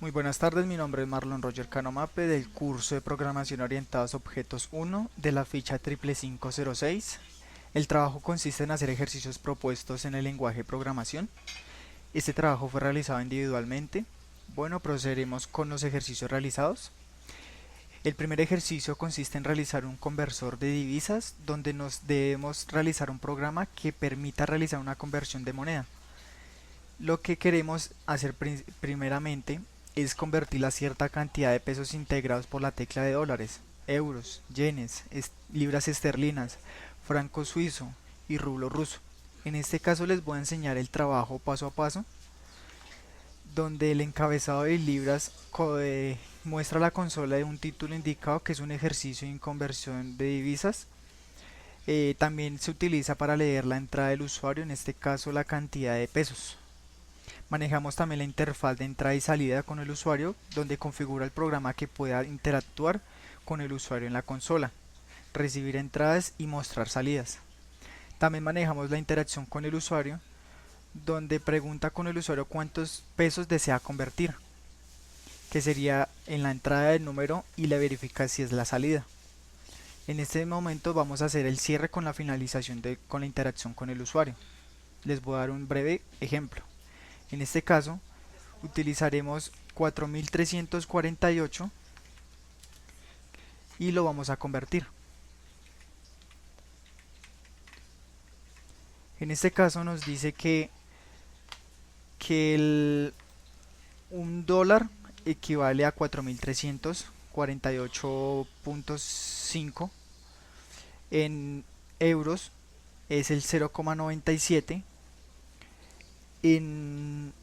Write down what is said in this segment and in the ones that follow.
Muy buenas tardes, mi nombre es Marlon Roger Canomape del curso de Programación Orientados a Objetos 1 de la ficha 55506. El trabajo consiste en hacer ejercicios propuestos en el lenguaje de programación. Este trabajo fue realizado individualmente. Bueno, procederemos con los ejercicios realizados. El primer ejercicio consiste en realizar un conversor de divisas donde nos debemos realizar un programa que permita realizar una conversión de moneda. Lo que queremos hacer primeramente es convertir la cierta cantidad de pesos integrados por la tecla de dólares, euros, yenes, libras esterlinas, franco suizo y rublo ruso. En este caso les voy a enseñar el trabajo paso a paso, donde el encabezado de libras muestra la consola de un título indicado que es un ejercicio en conversión de divisas. También se utiliza para leer la entrada del usuario, en este caso la cantidad de pesos. Manejamos también la interfaz de entrada y salida con el usuario, donde configura el programa que pueda interactuar con el usuario en la consola, recibir entradas y mostrar salidas. También manejamos la interacción con el usuario, donde pregunta con el usuario cuántos pesos desea convertir, que sería en la entrada del número, y le verifica si es la salida. En este momento vamos a hacer el cierre con la finalización con la interacción con el usuario. Les voy a dar un breve ejemplo. En este caso, utilizaremos 4348 y lo vamos a convertir. En este caso nos dice que un dólar equivale a 4348.5. En euros es el 0,97. En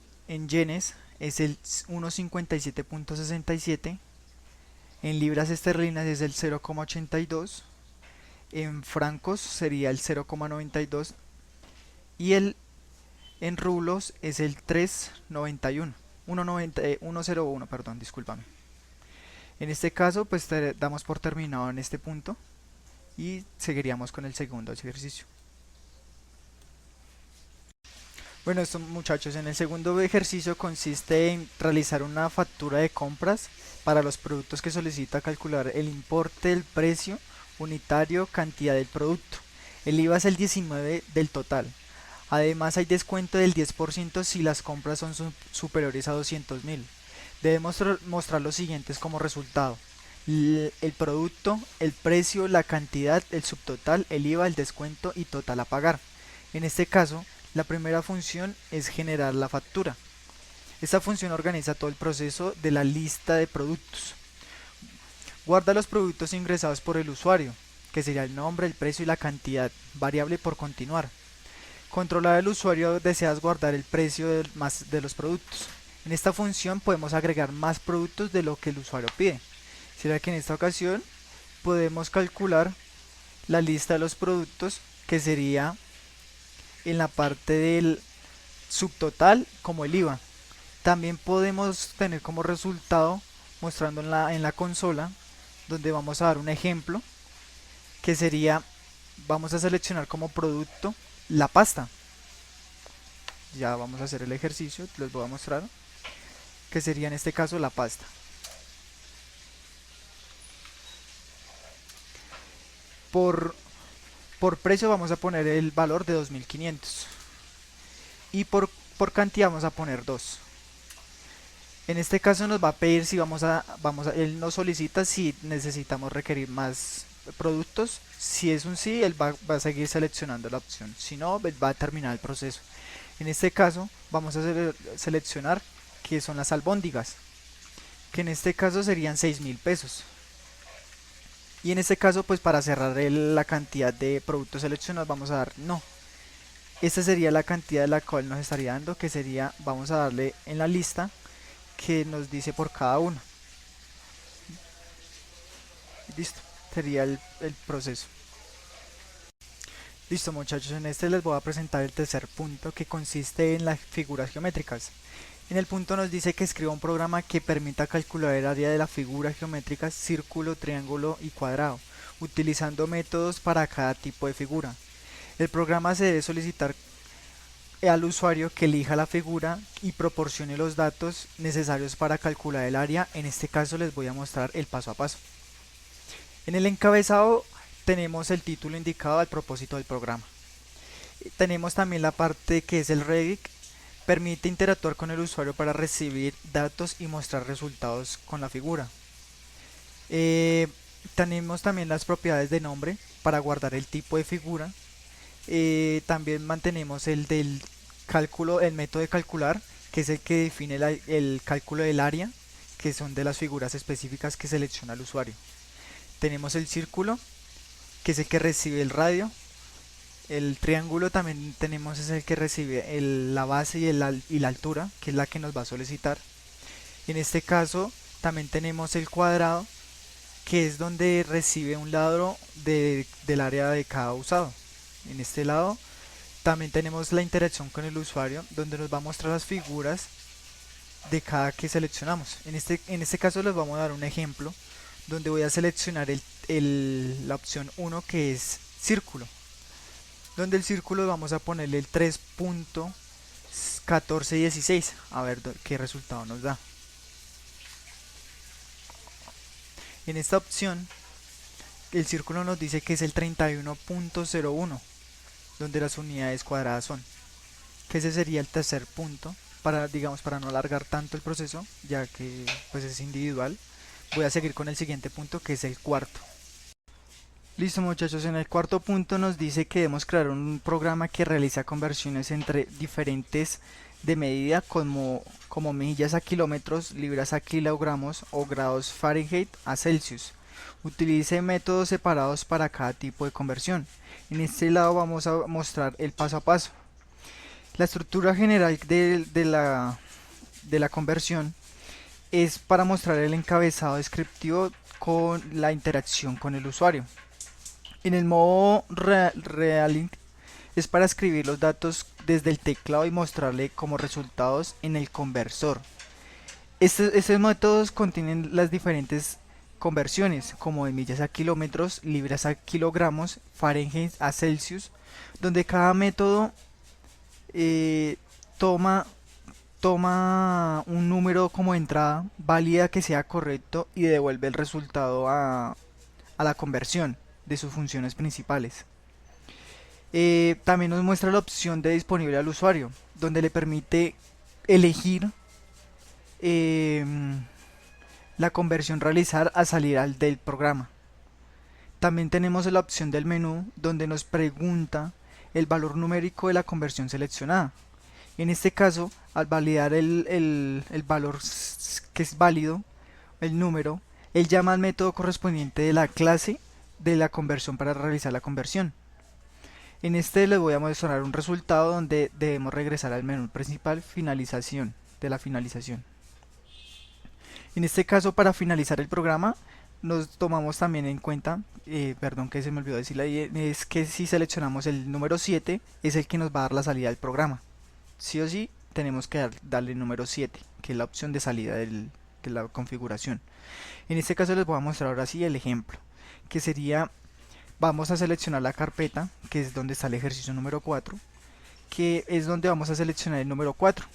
yenes es el 1,57.67. En libras esterlinas es el 0,82. En francos sería el 0,92. Y en rublos es el 391. 101, perdón, discúlpame. En este caso, pues damos por terminado en este punto y seguiríamos con el segundo ejercicio. Bueno, esto muchachos, en el segundo ejercicio consiste en realizar una factura de compras para los productos que solicita, calcular el importe del precio unitario, cantidad del producto. El IVA es el 19 del total. Además hay descuento del 10% si las compras son superiores a 200.000. Debemos mostrar los siguientes como resultado: el producto, el precio, la cantidad, el subtotal, el IVA, el descuento y total a pagar. En este caso, la primera función es generar la factura. Esta función organiza todo el proceso de la lista de productos. Guarda los productos ingresados por el usuario, que sería el nombre, el precio y la cantidad, variable por continuar. Controlar al usuario, deseas guardar el precio de los productos. En esta función podemos agregar más productos de lo que el usuario pide. Será que en esta ocasión podemos calcular la lista de los productos, que sería en la parte del subtotal como el IVA. También podemos tener como resultado, mostrando en la consola, donde vamos a dar un ejemplo, que sería, vamos a seleccionar como producto la pasta. Ya vamos a hacer el ejercicio, les voy a mostrar, que sería en este caso la pasta. Por, por precio vamos a poner el valor de 2500 y por cantidad vamos a poner 2. En este caso nos va a pedir si él nos solicita si necesitamos requerir más productos. Si es un sí, él va a seguir seleccionando la opción. Si no, él va a terminar el proceso. En este caso vamos a seleccionar que son las albóndigas, que en este caso serían 6.000 pesos. Y en este caso, pues para cerrar la cantidad de productos seleccionados, vamos a dar no. Esta sería la cantidad de la cual nos estaría dando, que sería, vamos a darle en la lista que nos dice por cada uno. Listo, sería el proceso. Listo muchachos, en este les voy a presentar el tercer punto, que consiste en las figuras geométricas. En el punto nos dice que escriba un programa que permita calcular el área de la figura geométrica círculo, triángulo y cuadrado, utilizando métodos para cada tipo de figura. El programa se debe solicitar al usuario que elija la figura y proporcione los datos necesarios para calcular el área. En este caso les voy a mostrar el paso a paso. En el encabezado tenemos el título indicado al propósito del programa. Tenemos también la parte que es el Redict. Permite interactuar con el usuario para recibir datos y mostrar resultados con la figura. Tenemos también las propiedades de nombre para guardar el tipo de figura. También mantenemos el del cálculo, el método de calcular, que es el que define el cálculo del área, que son de las figuras específicas que selecciona el usuario. Tenemos el círculo, que es el que recibe el radio. El triángulo también tenemos, es el que recibe la base y la altura, que es la que nos va a solicitar. En este caso también tenemos el cuadrado, que es donde recibe un lado del área de cada usado. En este lado también tenemos la interacción con el usuario, donde nos va a mostrar las figuras de cada que seleccionamos. En este caso les vamos a dar un ejemplo donde voy a seleccionar la opción 1, que es círculo, donde el círculo vamos a ponerle el 3.1416, a ver qué resultado nos da. En esta opción el círculo nos dice que es el 31.01, donde las unidades cuadradas son, que ese sería el tercer punto. Para, digamos, para no alargar tanto el proceso, ya que pues es individual, voy a seguir con el siguiente punto, que es el cuarto. Listo, muchachos, en el cuarto punto nos dice que debemos crear un programa que realiza conversiones entre diferentes de medida, como millas a kilómetros, libras a kilogramos o grados Fahrenheit a Celsius. Utilice métodos separados para cada tipo de conversión. En este lado vamos a mostrar el paso a paso. La estructura general de la conversión es para mostrar el encabezado descriptivo con la interacción con el usuario. En el modo Realink es para escribir los datos desde el teclado y mostrarle como resultados en el conversor. Estos métodos contienen las diferentes conversiones, como de millas a kilómetros, libras a kilogramos, Fahrenheit a Celsius, donde cada método toma un número como entrada, valida que sea correcto y devuelve el resultado a la conversión de sus funciones principales. También nos muestra la opción de disponible al usuario, donde le permite elegir la conversión realizar al salir del programa. También tenemos la opción del menú, donde nos pregunta el valor numérico de la conversión seleccionada. En este caso, al validar el valor que es válido, el número, él llama al método correspondiente de la clase de la conversión para realizar la conversión. En este les voy a mostrar un resultado donde debemos regresar al menú principal, finalización, de la finalización. En este caso, para finalizar el programa, nos tomamos también en cuenta, perdón que se me olvidó decirle ahí, es que si seleccionamos el número 7, es el que nos va a dar la salida del programa. Sí o sí, tenemos que darle el número 7, que es la opción de salida de la configuración. En este caso les voy a mostrar ahora sí el ejemplo, que sería, vamos a seleccionar la carpeta, que es donde está el ejercicio número 4, que es donde vamos a seleccionar el número 4,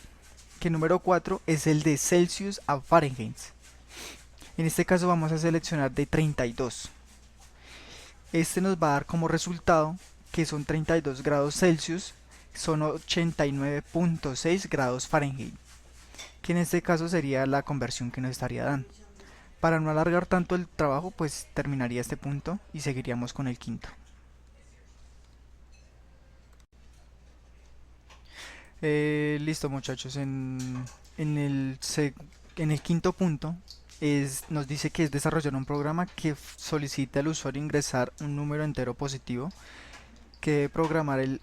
que el número 4 es el de Celsius a Fahrenheit. En este caso vamos a seleccionar de 32. Este nos va a dar como resultado que son 32 grados Celsius, son 89.6 grados Fahrenheit, que en este caso sería la conversión que nos estaría dando. Para no alargar tanto el trabajo, pues terminaría este punto y seguiríamos con el quinto. Listo, muchachos, en el quinto punto nos dice que es desarrollar un programa que solicita al usuario ingresar un número entero positivo, que debe programar el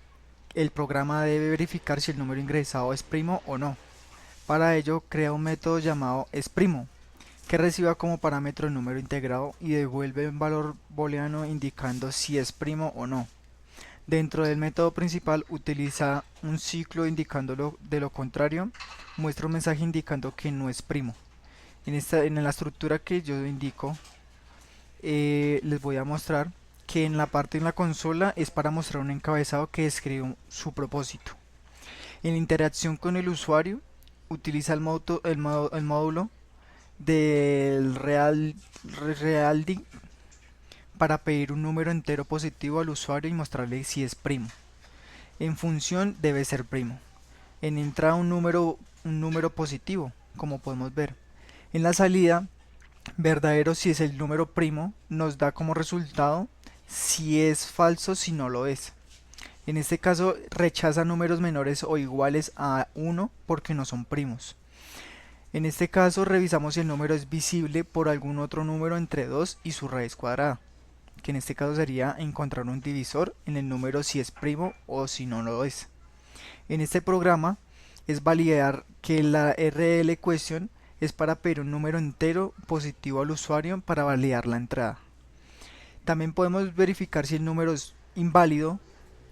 programa debe verificar si el número ingresado es primo o no. Para ello crea un método llamado exprimo, que reciba como parámetro el número integrado y devuelve un valor booleano indicando si es primo o no. Dentro del método principal utiliza un ciclo indicándolo, de lo contrario muestra un mensaje indicando que no es primo. En la estructura que yo indico, les voy a mostrar que en la parte de la consola es para mostrar un encabezado que describe su propósito. En interacción con el usuario, utiliza el módulo del reality para pedir un número entero positivo al usuario y mostrarle si es primo. En función debe ser primo. En entrada un número positivo, como podemos ver. En la salida, verdadero si es el número primo, nos da como resultado si es falso si no lo es. En este caso rechaza números menores o iguales a 1 porque no son primos. En este caso revisamos si el número es visible por algún otro número entre 2 y su raíz cuadrada, que en este caso sería encontrar un divisor en el número si es primo o si no lo es. En este programa es validar que la RL question es para pedir un número entero positivo al usuario para validar la entrada. También podemos verificar si el número es inválido,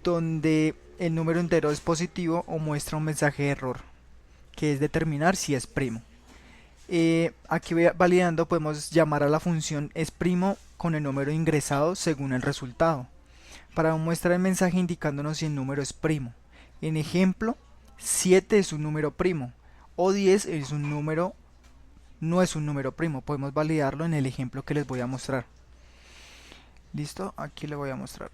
donde el número entero es positivo o muestra un mensaje de error, que es determinar si es primo. Aquí validando podemos llamar a la función es primo con el número ingresado según el resultado, para muestrar el mensaje indicándonos si el número es primo. En ejemplo, 7 es un número primo o 10 es un número, no es un número primo. Podemos validarlo en el ejemplo que les voy a mostrar. Listo, aquí le voy a mostrar.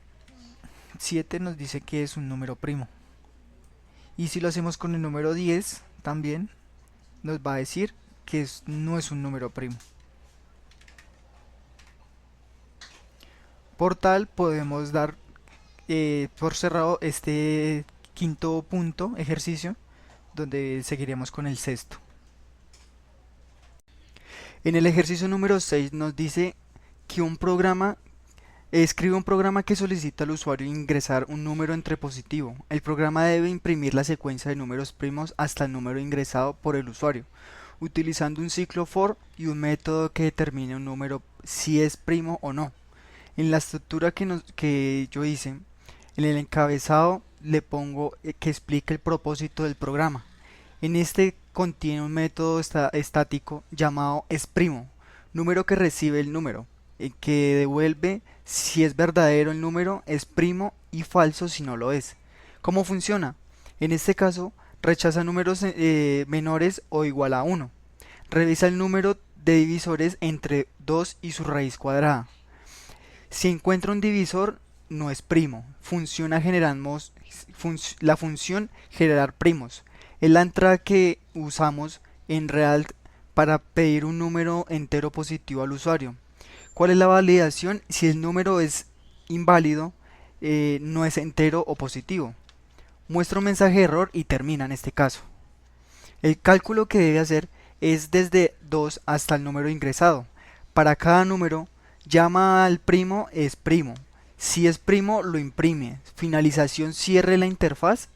7 nos dice que es un número primo. Y si lo hacemos con el número 10, también nos va a decir que no es un número primo. Por tal, podemos dar por cerrado este quinto punto, ejercicio, donde seguiríamos con el sexto. En el ejercicio número 6 nos dice que escribe un programa que solicita al usuario ingresar un número entre positivo. El programa debe imprimir la secuencia de números primos hasta el número ingresado por el usuario, utilizando un ciclo for y un método que determine un número si es primo o no. En la estructura que yo hice, en el encabezado le pongo que explique el propósito del programa. En este contiene un método estático llamado exprimo, número que recibe el número, que devuelve si es verdadero el número, es primo y falso si no lo es. ¿Cómo funciona? En este caso, rechaza números menores o igual a 1. Revisa el número de divisores entre 2 y su raíz cuadrada. Si encuentra un divisor, no es primo. La función generar primos. Es la entrada que usamos en real para pedir un número entero positivo al usuario. ¿Cuál es la validación? Si el número es inválido, no es entero o positivo. Muestra un mensaje de error y termina en este caso. El cálculo que debe hacer es desde 2 hasta el número ingresado. Para cada número, llama al primo es primo. Si es primo, lo imprime. Finalización cierre la interfaz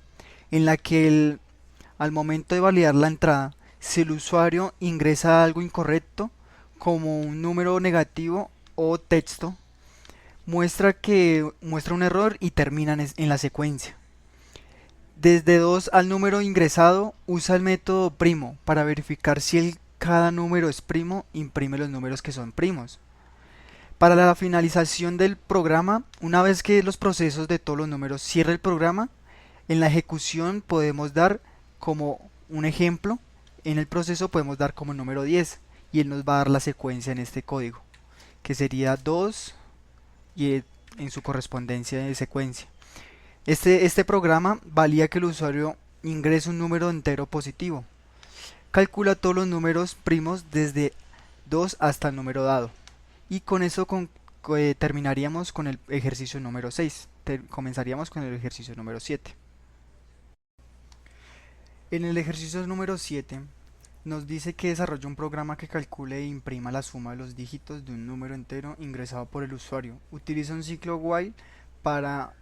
en la que al momento de validar la entrada, si el usuario ingresa algo incorrecto, como un número negativo o texto, muestra un error y termina en la secuencia. Desde 2 al número ingresado, usa el método primo para verificar si cada número es primo, imprime los números que son primos. Para la finalización del programa, una vez que los procesos de todos los números cierre el programa, en la ejecución podemos dar como un ejemplo, en el proceso podemos dar como el número 10 y él nos va a dar la secuencia en este código, que sería 2 y en su correspondencia de secuencia. Este programa valida que el usuario ingrese un número entero positivo. Calcula todos los números primos desde 2 hasta el número dado. Y con eso terminaríamos con el ejercicio número 6. Comenzaríamos con el ejercicio número 7. En el ejercicio número 7 nos dice que desarrolla un programa que calcule e imprima la suma de los dígitos de un número entero ingresado por el usuario. Utiliza un ciclo while para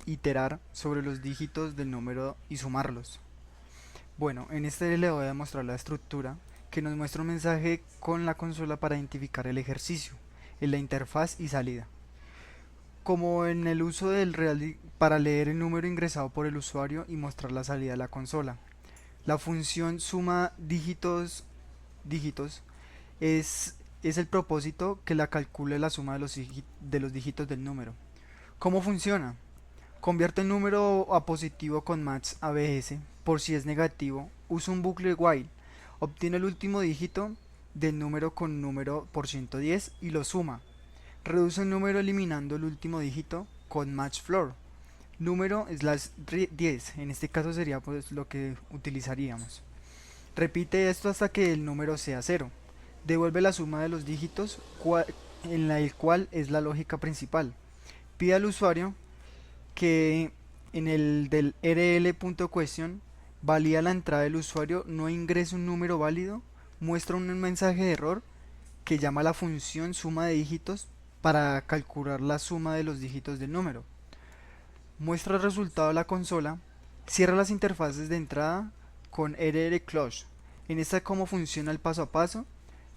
iterar sobre los dígitos del número y sumarlos. Bueno, en este le voy a mostrar la estructura que nos muestra un mensaje con la consola para identificar el ejercicio, en la interfaz y salida. Como en el uso del real para leer el número ingresado por el usuario y mostrar la salida de la consola. La función suma dígitos es el propósito que la calcule la suma de los dígitos del número. ¿Cómo funciona? Convierte el número a positivo con match ABS. Por si es negativo, usa un bucle while. Obtiene el último dígito del número con número por 110 y lo suma. Reduce el número eliminando el último dígito con match floor. Número slash 10, en este caso sería pues lo que utilizaríamos. Repite esto hasta que el número sea 0. Devuelve la suma de los dígitos en el cual es la lógica principal. Pide al usuario que en el del rl.question valida la entrada del usuario, no ingrese un número válido, muestra un mensaje de error que llama a la función suma de dígitos para calcular la suma de los dígitos del número. Muestra el resultado de la consola, cierra las interfaces de entrada con rrclose. En esta cómo funciona el paso a paso,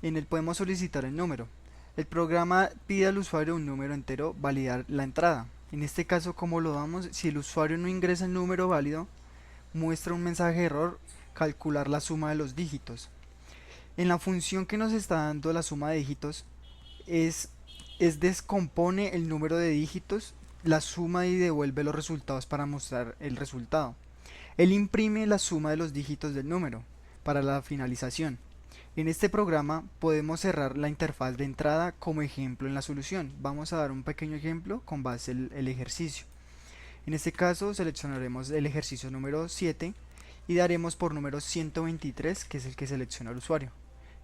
en el podemos solicitar el número. El programa pide al usuario un número entero, validar la entrada. En este caso, ¿cómo lo damos? Si el usuario no ingresa el número válido, muestra un mensaje de error, calcular la suma de los dígitos. En la función que nos está dando la suma de dígitos, descompone el número de dígitos, la suma y devuelve los resultados para mostrar el resultado. Él imprime la suma de los dígitos del número para la finalización. En este programa podemos cerrar la interfaz de entrada como ejemplo en la solución. Vamos a dar un pequeño ejemplo con base en el ejercicio. En este caso seleccionaremos el ejercicio número 7 y daremos por número 123, que es el que selecciona el usuario.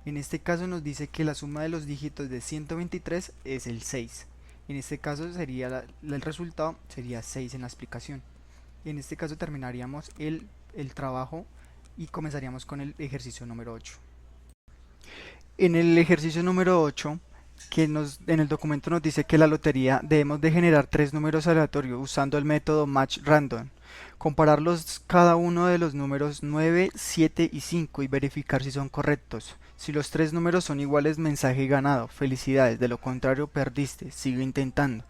En este caso nos dice que la suma de los dígitos de 123 es el 6. En este caso sería el resultado sería 6 en la explicación. En este caso terminaríamos el trabajo y comenzaríamos con el ejercicio número 8. En el ejercicio número 8, en el documento nos dice que la lotería debemos de generar 3 números aleatorios usando el método match random, compararlos cada uno de los números 9, 7 y 5 y verificar si son correctos. Si los 3 números son iguales, mensaje ganado, felicidades, de lo contrario perdiste, sigue intentando.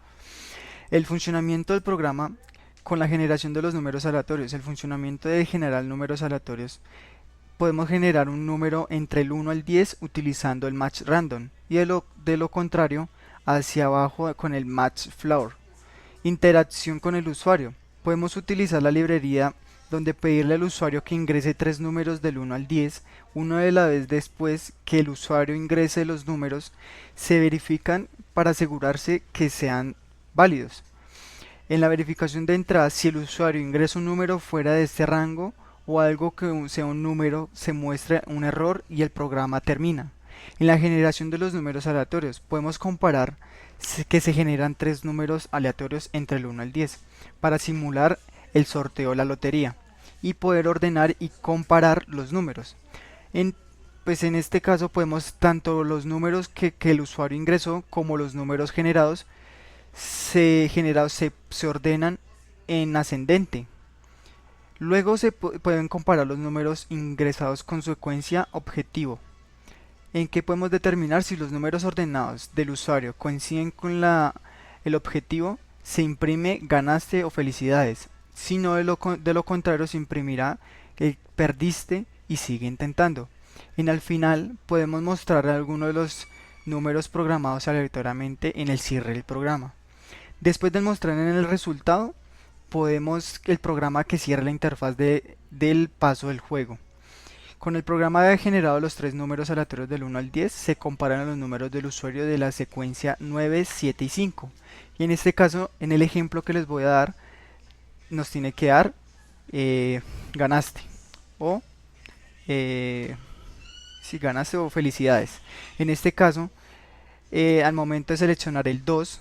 El funcionamiento del programa con la generación de los números aleatorios. El funcionamiento de generar números aleatorios: podemos generar un número entre el 1 al 10 utilizando el match random y de lo contrario hacia abajo con el match floor. Interacción con el usuario: podemos utilizar la librería donde pedirle al usuario que ingrese 3 números del 1 al 10, uno de la vez después que el usuario ingrese los números, se verifican para asegurarse que sean válidos. En la verificación de entrada, si el usuario ingresa un número fuera de este rango o algo que sea un número, se muestra un error y el programa termina. En la generación de los números aleatorios, podemos comparar que se generan 3 números aleatorios entre el 1 al 10 para simular el sorteo de la lotería y poder ordenar y comparar los números. Pues en este caso podemos tanto los números que el usuario ingresó como los números generados se ordenan en ascendente. Luego se pueden comparar los números ingresados con secuencia objetivo, en que podemos determinar si los números ordenados del usuario coinciden con el objetivo. Se imprime ganaste o felicidades, si no de lo contrario se imprimirá el perdiste y sigue intentando. Al final podemos mostrar algunos de los números programados aleatoriamente en el cierre del programa. Después de mostrar en el resultado, el programa que cierra la interfaz del paso del juego. Con el programa generado los 3 números aleatorios del 1 al 10 se comparan a los números del usuario de la secuencia 9, 7 y 5. Y en este caso, en el ejemplo que les voy a dar, nos tiene que dar ganaste o si ganaste o felicidades. En este caso, al momento de seleccionar el 2,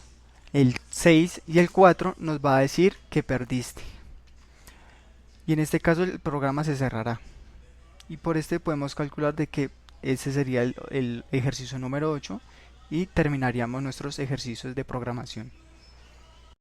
el 6 y el 4 nos va a decir que perdiste. Y en este caso el programa se cerrará. Y por podemos calcular de que ese sería el ejercicio número 8 y terminaríamos nuestros ejercicios de programación.